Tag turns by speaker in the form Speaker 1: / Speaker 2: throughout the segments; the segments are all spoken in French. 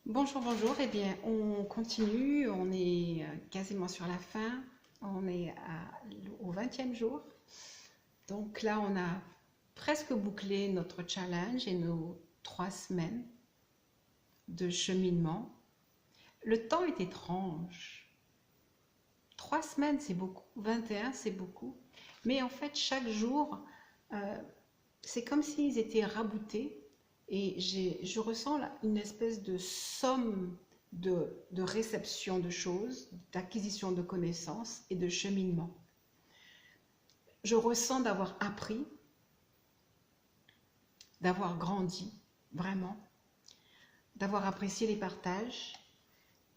Speaker 1: Bonjour, bonjour. Eh bien, on continue. On est quasiment sur la fin. On est au 20e jour. Donc là, on a presque bouclé notre challenge et nos 3 semaines de cheminement. Le temps est étrange. 3 semaines, c'est beaucoup. 21, c'est beaucoup. Mais en fait, chaque jour, euh, c'est comme s'ils étaient raboutés et je ressens là une espèce de somme de réception de choses, d'acquisition de connaissances et de cheminement. Je ressens d'avoir appris, d'avoir grandi, vraiment, d'avoir apprécié les partages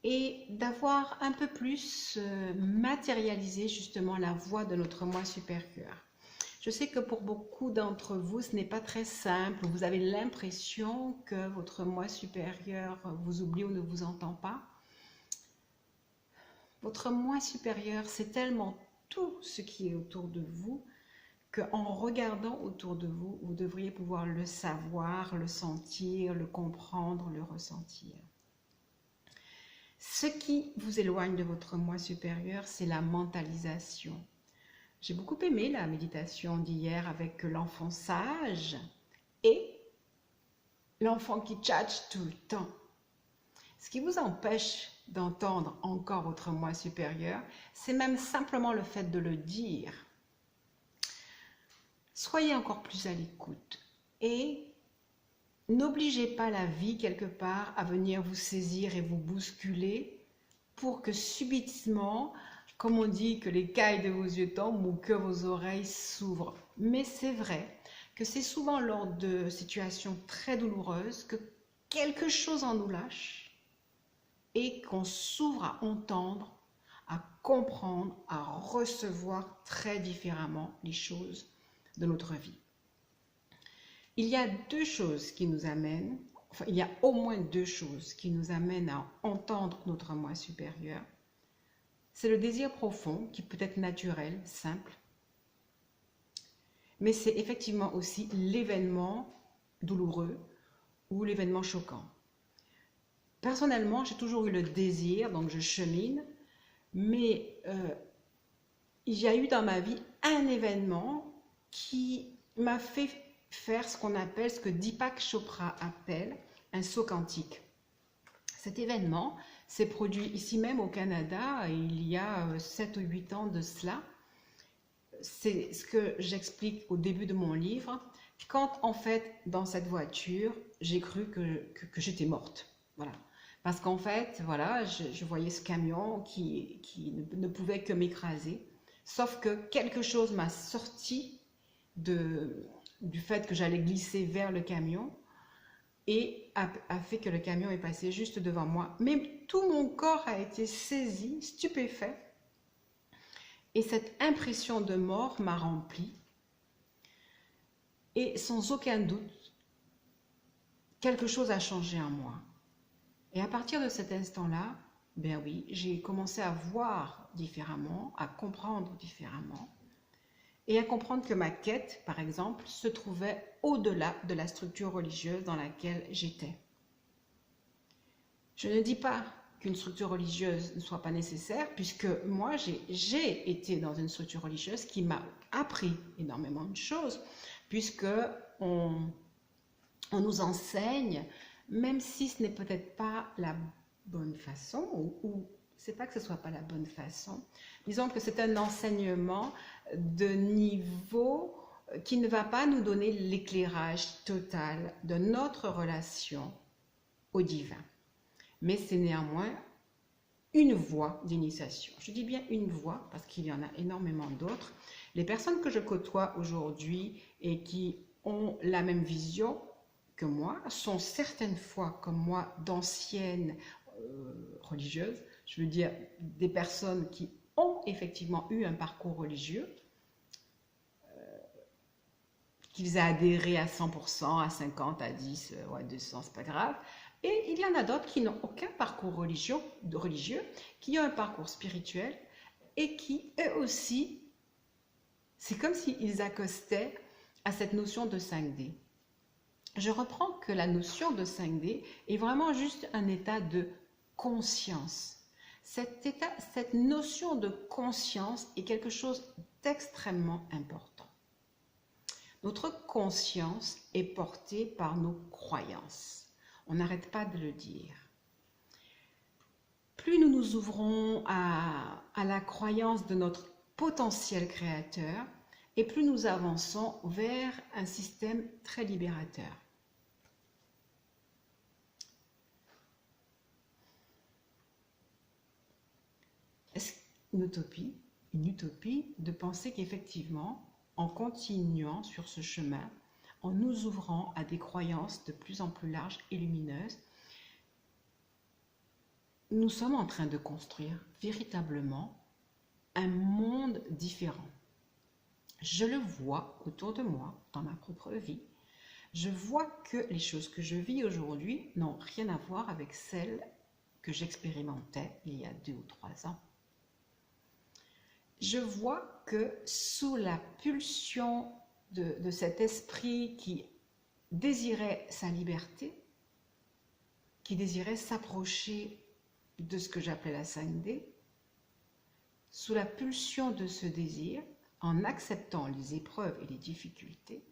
Speaker 1: et d'avoir un peu plus matérialisé justement la voix de notre moi supérieur. Je sais que pour beaucoup d'entre vous, ce n'est pas très simple. Vous avez l'impression que votre moi supérieur vous oublie ou ne vous entend pas. Votre moi supérieur, c'est tellement tout ce qui est autour de vous qu'en regardant autour de vous, vous devriez pouvoir le savoir, le sentir, le comprendre, le ressentir. Ce qui vous éloigne de votre moi supérieur, c'est la mentalisation. J'ai beaucoup aimé la méditation d'hier avec l'enfant sage et l'enfant qui tchatche tout le temps. Ce qui vous empêche d'entendre encore votre moi supérieur, c'est même simplement le fait de le dire. Soyez encore plus à l'écoute et n'obligez pas la vie quelque part à venir vous saisir et vous bousculer pour que subitement, comme on dit, que les cailles de vos yeux tombent ou que vos oreilles s'ouvrent. Mais c'est vrai que c'est souvent lors de situations très douloureuses que quelque chose en nous lâche et qu'on s'ouvre à entendre, à comprendre, à recevoir très différemment les choses de notre vie. Il y a deux choses qui nous amènent, enfin il y a au moins deux choses qui nous amènent à entendre notre moi supérieur. C'est le désir profond qui peut être naturel, simple, mais c'est effectivement aussi l'événement douloureux ou l'événement choquant. Personnellement, j'ai toujours eu le désir, donc je chemine, mais il y a eu dans ma vie un événement qui m'a fait faire ce qu'on appelle, ce que Deepak Chopra appelle un saut quantique. Cet événement s'est produit ici même au Canada il y a 7 ou 8 ans de cela. C'est ce que j'explique au début de mon livre. Quand en fait dans cette voiture, j'ai cru que j'étais morte. Voilà. Parce qu'en fait, voilà, je voyais ce camion qui ne pouvait que m'écraser. Sauf que quelque chose m'a sorti du fait que j'allais glisser vers le camion et a fait que le camion est passé juste devant moi. Mais tout mon corps a été saisi, stupéfait. Et cette impression de mort m'a rempli. Et sans aucun doute, quelque chose a changé en moi. Et à partir de cet instant-là, ben oui, j'ai commencé à voir différemment, à comprendre différemment. Et à comprendre que ma quête, par exemple, se trouvait au-delà de la structure religieuse dans laquelle j'étais. Je ne dis pas qu'une structure religieuse ne soit pas nécessaire, puisque moi, j'ai été dans une structure religieuse qui m'a appris énormément de choses, puisque on nous enseigne, même si ce n'est peut-être pas la bonne façon, ou c'est pas que ce soit pas la bonne façon, disons que c'est un enseignement de niveau qui ne va pas nous donner l'éclairage total de notre relation au divin. Mais c'est néanmoins une voie d'initiation. Je dis bien une voie parce qu'il y en a énormément d'autres. Les personnes que je côtoie aujourd'hui et qui ont la même vision que moi sont certaines fois, comme moi, d'anciennes religieuses. Je veux dire des personnes qui ont effectivement eu un parcours religieux, qu'ils aient adhéré à 100%, à 50, à 10, ou à 200, c'est pas grave. Et il y en a d'autres qui n'ont aucun parcours religieux, qui ont un parcours spirituel et qui, eux aussi, c'est comme s'ils accostaient à cette notion de 5D. je reprends que la notion de 5D est vraiment juste un état de conscience. Cette notion de conscience est quelque chose d'extrêmement important. Notre conscience est portée par nos croyances. On n'arrête pas de le dire. Plus nous nous ouvrons à la croyance de notre potentiel créateur, et plus nous avançons vers un système très libérateur. Est-ce une utopie de penser qu'effectivement, en continuant sur ce chemin, en nous ouvrant à des croyances de plus en plus larges et lumineuses, nous sommes en train de construire véritablement un monde différent. Je le vois autour de moi, dans ma propre vie. Je vois que les choses que je vis aujourd'hui n'ont rien à voir avec celles que j'expérimentais il y a 2 ou 3 ans. Je vois que sous la pulsion de cet esprit qui désirait sa liberté, qui désirait s'approcher de ce que j'appelais la 5D, sous la pulsion de ce désir, en acceptant les épreuves et les difficultés,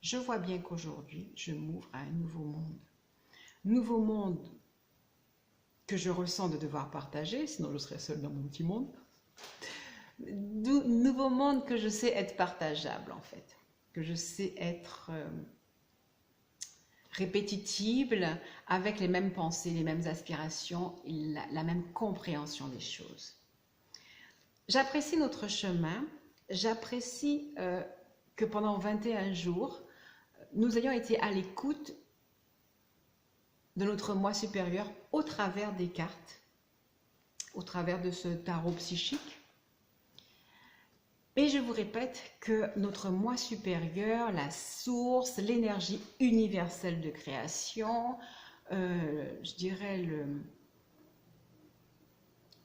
Speaker 1: je vois bien qu'aujourd'hui, je m'ouvre à un nouveau monde. Nouveau monde que je ressens de devoir partager, sinon je serais seule dans mon petit monde. Nouveau monde que je sais être partageable en fait, que je sais être répétitible, avec les mêmes pensées, les mêmes aspirations, et la même compréhension des choses. J'apprécie notre chemin, j'apprécie que pendant 21 jours, nous ayons été à l'écoute de notre moi supérieur au travers des cartes, au travers de ce tarot psychique. Et je vous répète que notre moi supérieur, la source, l'énergie universelle de création, je dirais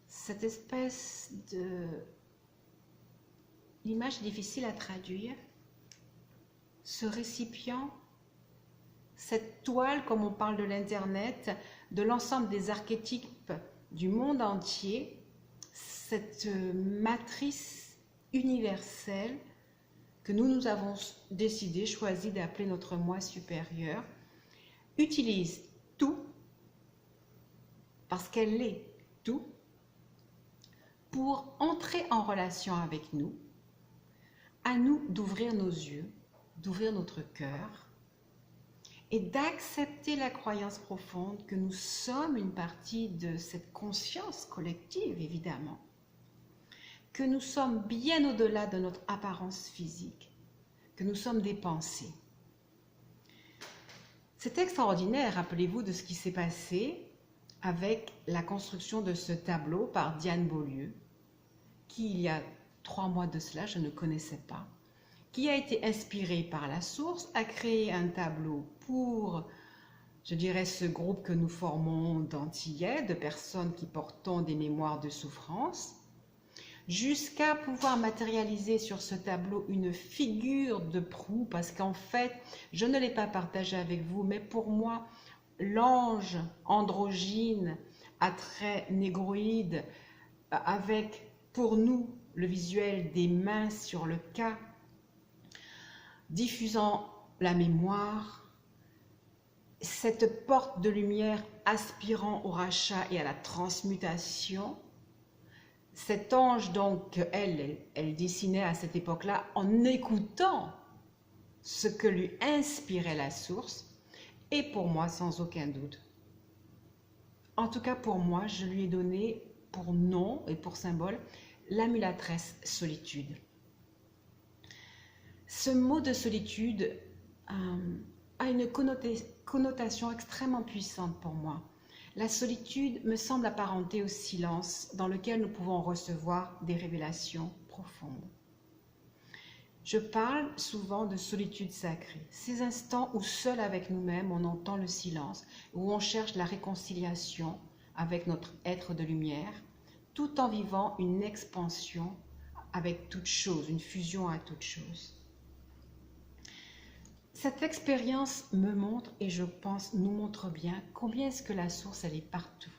Speaker 1: cette espèce de... L'image est difficile à traduire. Ce récipient, cette toile, comme on parle de l'Internet, de l'ensemble des archétypes du monde entier, cette matrice universelle que nous avons décidé, choisi d'appeler notre moi supérieur, utilise tout, parce qu'elle est tout, pour entrer en relation avec nous, à nous d'ouvrir nos yeux, d'ouvrir notre cœur et d'accepter la croyance profonde que nous sommes une partie de cette conscience collective, évidemment, que nous sommes bien au-delà de notre apparence physique, que nous sommes des pensées. C'est extraordinaire, rappelez-vous de ce qui s'est passé avec la construction de ce tableau par Diane Beaulieu, qui il y a 3 mois de cela, je ne connaissais pas, qui a été inspiré par la source, a créé un tableau pour, je dirais, ce groupe que nous formons d'Antillais, de personnes qui portons des mémoires de souffrance, jusqu'à pouvoir matérialiser sur ce tableau une figure de proue, parce qu'en fait, je ne l'ai pas partagé avec vous, mais pour moi, l'ange androgyne à traits négroïdes, avec pour nous le visuel des mains sur le cas, diffusant la mémoire, cette porte de lumière aspirant au rachat et à la transmutation. Cet ange, donc, elle dessinait à cette époque-là en écoutant ce que lui inspirait la source, et pour moi, sans aucun doute. En tout cas, pour moi, je lui ai donné pour nom et pour symbole la mulâtresse solitude. Ce mot de solitude a une connotation extrêmement puissante pour moi. La solitude me semble apparentée au silence dans lequel nous pouvons recevoir des révélations profondes. Je parle souvent de solitude sacrée, ces instants où seul avec nous-mêmes on entend le silence, où on cherche la réconciliation avec notre être de lumière, tout en vivant une expansion avec toute chose, une fusion à toute chose. Cette expérience me montre, et je pense nous montre bien, combien est-ce que la source, elle est partout.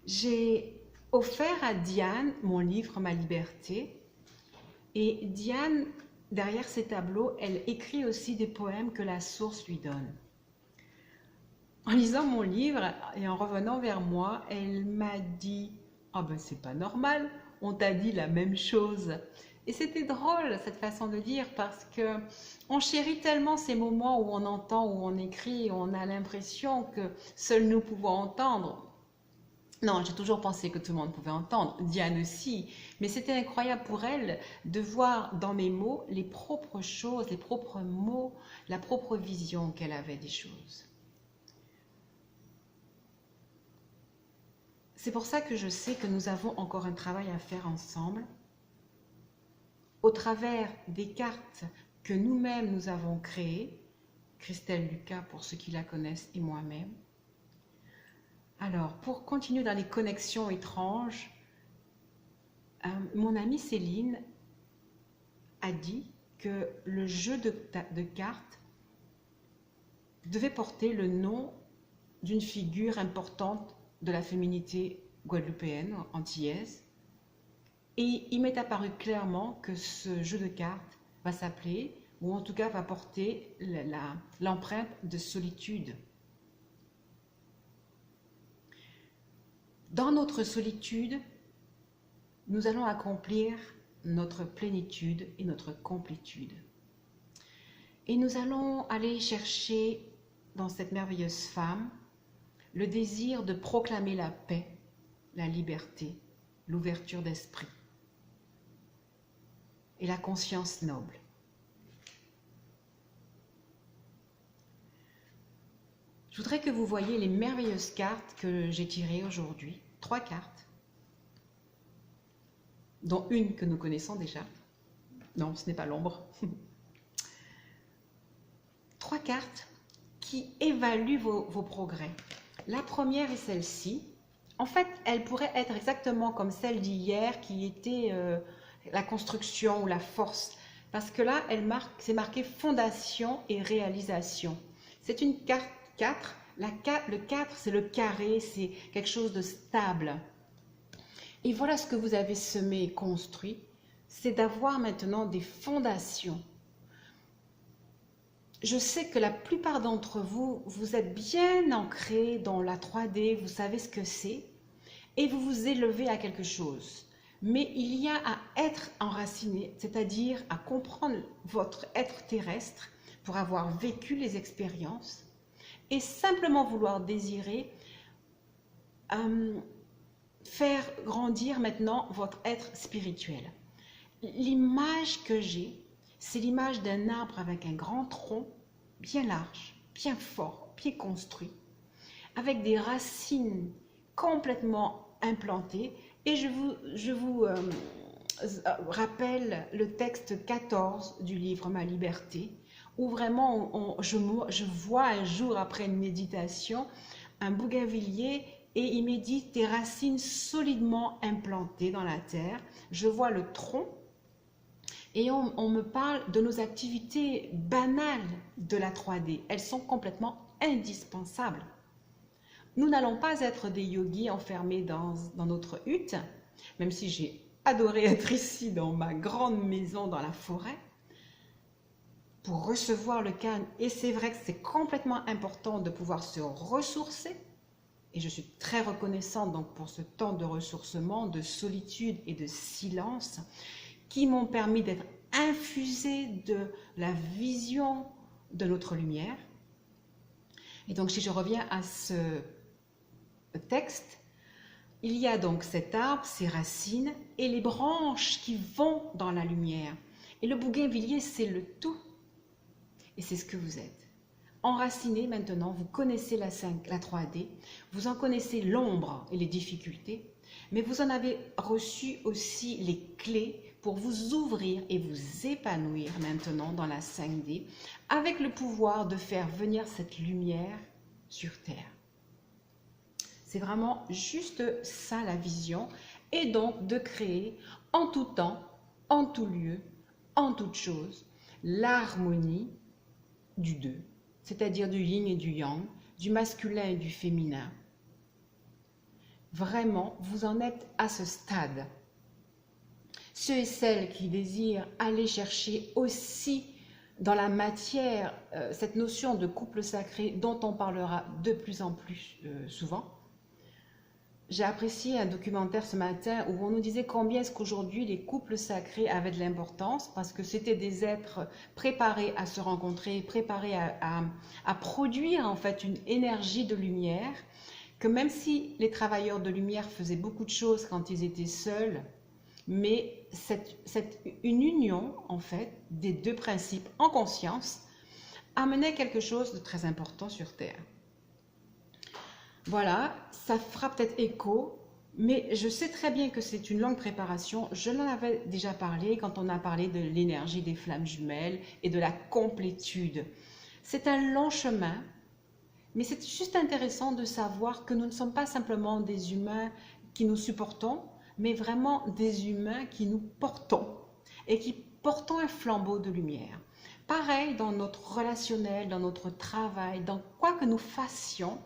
Speaker 1: J'ai offert à Diane mon livre Ma liberté, et Diane, derrière ses tableaux, elle écrit aussi des poèmes que la source lui donne. En lisant mon livre et en revenant vers moi, elle m'a dit « Ah ben c'est pas normal, on t'a dit la même chose ». Et c'était drôle cette façon de dire parce que on chérit tellement ces moments où on entend, où on écrit, où on a l'impression que seuls nous pouvons entendre. Non, j'ai toujours pensé que tout le monde pouvait entendre, Diane aussi, mais c'était incroyable pour elle de voir dans mes mots les propres choses, les propres mots, la propre vision qu'elle avait des choses. C'est pour ça que je sais que nous avons encore un travail à faire ensemble, au travers des cartes que nous-mêmes nous avons créées, Christelle Lucas pour ceux qui la connaissent et moi-même. Alors, pour continuer dans les connexions étranges, mon amie Céline a dit que le jeu de cartes devait porter le nom d'une figure importante de la féminité guadeloupéenne, antillaise. Et il m'est apparu clairement que ce jeu de cartes va s'appeler, ou en tout cas va porter l'empreinte de solitude. Dans notre solitude, nous allons accomplir notre plénitude et notre complétude. Et nous allons aller chercher dans cette merveilleuse femme le désir de proclamer la paix, la liberté, l'ouverture d'esprit et la conscience noble. Je voudrais que vous voyiez les merveilleuses cartes que j'ai tirées aujourd'hui. 3 cartes, dont une que nous connaissons déjà. Non, ce n'est pas l'ombre. 3 cartes qui évaluent vos progrès. La première est celle-ci. En fait, elle pourrait être exactement comme celle d'hier qui était la construction ou la force. Parce que là, c'est marqué fondation et réalisation. C'est une carte 4. Le 4, c'est le carré, c'est quelque chose de stable. Et voilà ce que vous avez semé et construit, c'est d'avoir maintenant des fondations. Je sais que la plupart d'entre vous, vous êtes bien ancrés dans la 3D, vous savez ce que c'est, et vous vous élevez à quelque chose. Mais il y a à être enraciné, c'est-à-dire à comprendre votre être terrestre pour avoir vécu les expériences, et simplement vouloir désirer faire grandir maintenant votre être spirituel. L'image que j'ai, c'est l'image d'un arbre avec un grand tronc, bien large, bien fort, bien construit, avec des racines complètement implantées. Et je vous rappelle le texte 14 du livre Ma liberté, où vraiment je vois un jour après une méditation un bougainvillier et il médite tes racines solidement implantées dans la terre. Je vois le tronc et on me parle de nos activités banales de la 3D. Elles sont complètement indispensables. Nous n'allons pas être des yogis enfermés dans notre hutte, même si j'ai adoré être ici dans ma grande maison dans la forêt, pour recevoir le calme. Et c'est vrai que c'est complètement important de pouvoir se ressourcer. Et je suis très reconnaissante donc pour ce temps de ressourcement, de solitude et de silence qui m'ont permis d'être infusée de la vision de notre lumière. Et donc si je reviens à ce texte, il y a donc cet arbre, ses racines et les branches qui vont dans la lumière. Et le bougainvillier, c'est le tout. Et c'est ce que vous êtes. Enraciné maintenant, vous connaissez la 3D, vous en connaissez l'ombre et les difficultés, mais vous en avez reçu aussi les clés pour vous ouvrir et vous épanouir maintenant dans la 5D avec le pouvoir de faire venir cette lumière sur Terre. C'est vraiment juste ça la vision, et donc de créer en tout temps, en tout lieu, en toute chose, l'harmonie du deux, c'est-à-dire du yin et du yang, du masculin et du féminin. Vraiment, vous en êtes à ce stade. Ceux et celles qui désirent aller chercher aussi dans la matière cette notion de couple sacré dont on parlera de plus en plus souvent. J'ai apprécié un documentaire ce matin où on nous disait combien est-ce qu'aujourd'hui les couples sacrés avaient de l'importance parce que c'était des êtres préparés à se rencontrer, préparés à produire en fait une énergie de lumière, que même si les travailleurs de lumière faisaient beaucoup de choses quand ils étaient seuls, mais une union en fait des deux principes en conscience amenait quelque chose de très important sur Terre. Voilà, ça fera peut-être écho, mais je sais très bien que c'est une longue préparation. Je l'en avais déjà parlé quand on a parlé de l'énergie des flammes jumelles et de la complétude. C'est un long chemin, mais c'est juste intéressant de savoir que nous ne sommes pas simplement des humains qui nous supportons, mais vraiment des humains qui nous portons et qui portons un flambeau de lumière. Pareil dans notre relationnel, dans notre travail, dans quoi que nous fassions,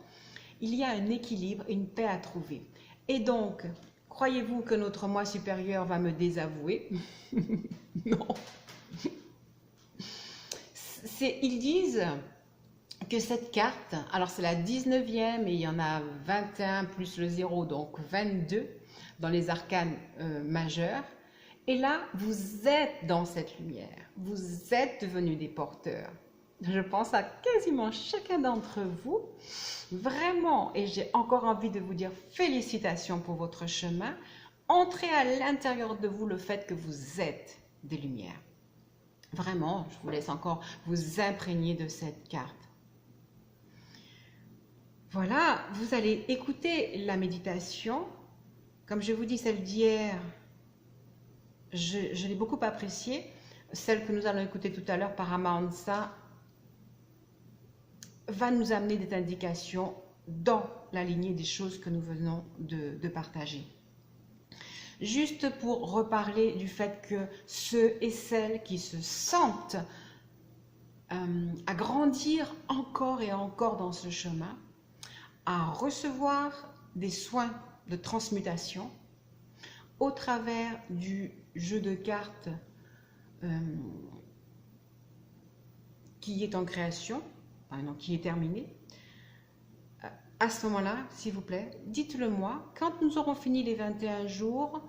Speaker 1: il y a un équilibre, une paix à trouver. Et donc, croyez-vous que notre moi supérieur va me désavouer? Non. Ils disent que cette carte, alors c'est la 19e et il y en a 21 plus le 0, donc 22 dans les arcanes majeurs. Et là, vous êtes dans cette lumière, vous êtes devenus des porteurs. Je pense à quasiment chacun d'entre vous, vraiment, et j'ai encore envie de vous dire félicitations pour votre chemin. Entrez à l'intérieur de vous le fait que vous êtes des lumières. Vraiment, je vous laisse encore vous imprégner de cette carte. Voilà, vous allez écouter la méditation. Comme je vous dis, celle d'hier, je l'ai beaucoup appréciée. Celle que nous allons écouter tout à l'heure, Paramahansa, va nous amener des indications dans la lignée des choses que nous venons de partager. Juste pour reparler du fait que ceux et celles qui se sentent à grandir encore et encore dans ce chemin, à recevoir des soins de transmutation au travers du jeu de cartes qui est en création, non, qui est terminé. À ce moment-là, s'il vous plaît, dites-le moi. Quand nous aurons fini les 21 jours,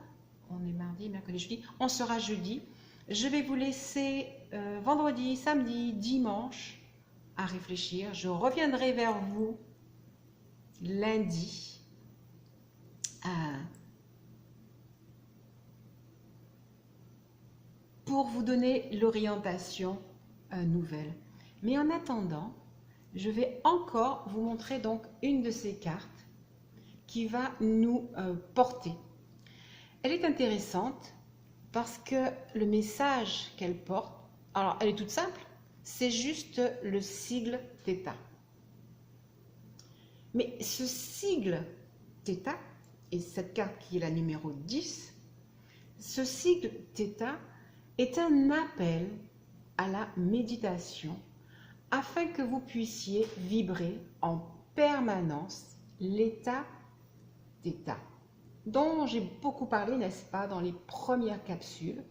Speaker 1: on est mardi, mercredi, jeudi, on sera jeudi. Je vais vous laisser vendredi, samedi, dimanche à réfléchir. Je reviendrai vers vous lundi pour vous donner l'orientation nouvelle. Mais en attendant, je vais encore vous montrer donc une de ces cartes qui va nous porter. Elle est intéressante parce que le message qu'elle porte, alors elle est toute simple, c'est juste le sigle Theta. Mais ce sigle Theta, et cette carte qui est la numéro 10, ce sigle Theta est un appel à la méditation afin que vous puissiez vibrer en permanence l'état Theta, dont j'ai beaucoup parlé, n'est-ce pas, dans les premières capsules.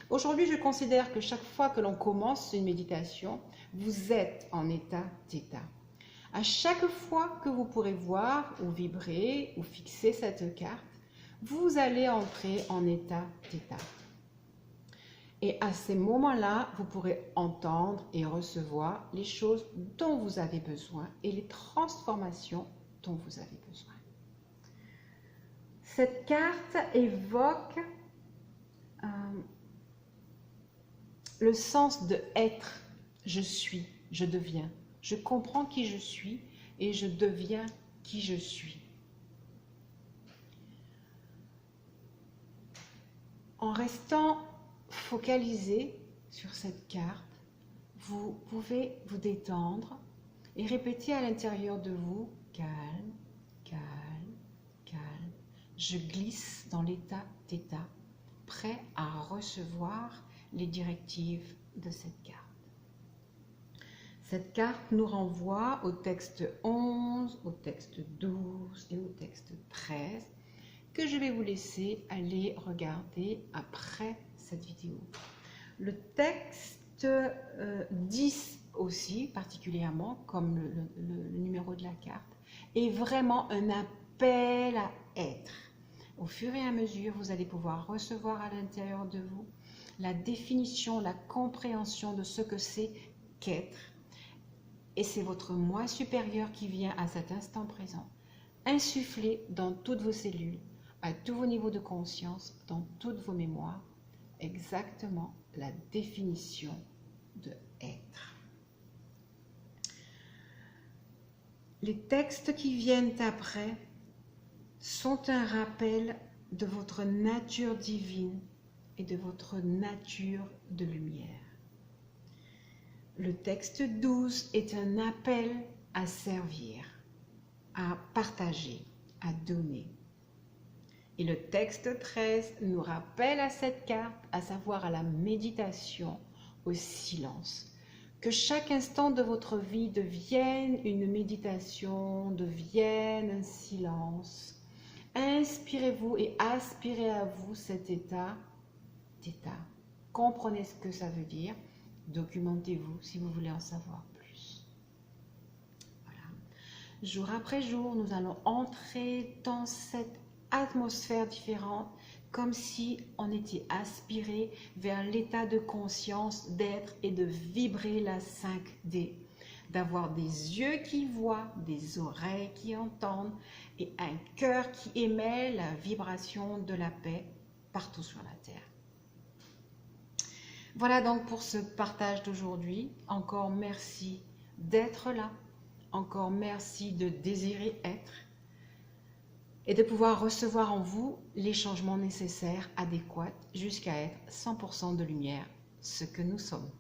Speaker 1: Aujourd'hui, je considère que chaque fois que l'on commence une méditation, vous êtes en état Theta. À chaque fois que vous pourrez voir ou vibrer ou fixer cette carte, vous allez entrer en état Theta. Et à ces moments-là, vous pourrez entendre et recevoir les choses dont vous avez besoin et les transformations dont vous avez besoin. Cette carte évoque le sens de être. Je suis, je deviens. Je comprends qui je suis et je deviens qui je suis. En restant focalisé sur cette carte, vous pouvez vous détendre et répéter à l'intérieur de vous, calme, calme, calme. Je glisse dans l'état Theta, prêt à recevoir les directives de cette carte. Cette carte nous renvoie au texte 11, au texte 12 et au texte 13 que je vais vous laisser aller regarder après cette vidéo. Le texte 10 aussi, particulièrement, comme le numéro de la carte, est vraiment un appel à être. Au fur et à mesure, vous allez pouvoir recevoir à l'intérieur de vous la définition, la compréhension de ce que c'est qu'être. Et c'est votre moi supérieur qui vient à cet instant présent, insuffler dans toutes vos cellules, à tous vos niveaux de conscience, dans toutes vos mémoires, exactement la définition de être. Les textes qui viennent après sont un rappel de votre nature divine et de votre nature de lumière. Le texte 12 est un appel à servir, à partager, à donner. Et le texte 13 nous rappelle à cette carte, à savoir à la méditation, au silence. Que chaque instant de votre vie devienne une méditation, devienne un silence. Inspirez-vous et aspirez à vous cet état d'état. Comprenez ce que ça veut dire. Documentez-vous si vous voulez en savoir plus. Voilà. Jour après jour, nous allons entrer dans cette atmosphère différente, comme si on était aspiré vers l'état de conscience d'être et de vibrer la 5D, d'avoir des yeux qui voient, des oreilles qui entendent et un cœur qui émet la vibration de la paix partout sur la Terre. Voilà donc pour ce partage d'aujourd'hui. Encore merci d'être là. Encore merci de désirer être et de pouvoir recevoir en vous les changements nécessaires, adéquats, jusqu'à être 100% de lumière, ce que nous sommes.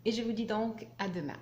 Speaker 1: Et je vous dis donc à demain.